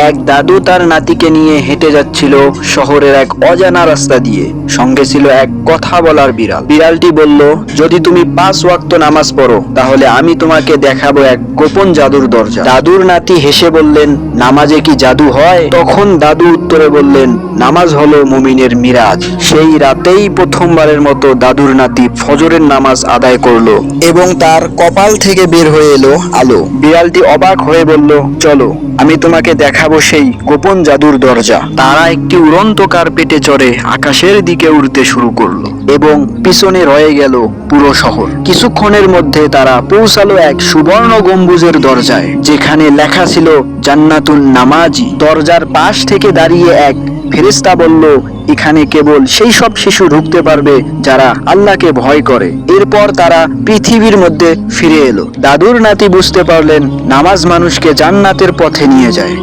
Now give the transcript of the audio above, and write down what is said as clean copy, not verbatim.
এক দাদু তার নাতিকে নিয়ে হেঁটে যাচ্ছিল শহরের এক অজানা রাস্তা দিয়ে। সঙ্গে ছিল এক কথা বলার বিড়াল। বিড়ালটি বলল, যদি তুমি 5 ওয়াক্ত নামাজ পড়ো তাহলে আমি তোমাকে দেখাবো এক গোপন জাদুর দরজা। দাদুর নাতি হেসে বললেন, নামাজে কি জাদু হয়? তখন দাদু উত্তরে বললেন, নামাজ হলো মুমিনের মিরাজ। সেই রাতেই প্রথমবারের মতো দাদুর নাতি ফজরের নামাজ আদায় করলো এবং তার কপাল থেকে বের হয়ে এলো আলো। বিড়ালটি অবাক হয়ে বলল, চলো আমি তোমাকে দেখাবো সেই গোপন জাদুর দরজা। তারা একটি উড়ন্ত কার্পেটে চড়ে আকাশের দিকে উড়তে শুরু করলো এবং পিছনে রয়ে গেল পুরো শহর। কিছুক্ষণের মধ্যে তারা পৌঁছালো এক সুবর্ণ গম্বুজের দরজায়, যেখানে লেখা ছিল জান্নাতুন নামাজি। দরজার পাশ থেকে দাঁড়িয়ে এক ফেরেশতা বলল, এখানে কেবল সেই সব শিশু ঢুকতে পারবে যারা আল্লাহকে ভয় করে। এরপর তারা পৃথিবীর মধ্যে ফিরে এলো। দাদুর নাতি বুঝতে পারলেন নামাজ মানুষকে জান্নাতের পথে নিয়ে যায়।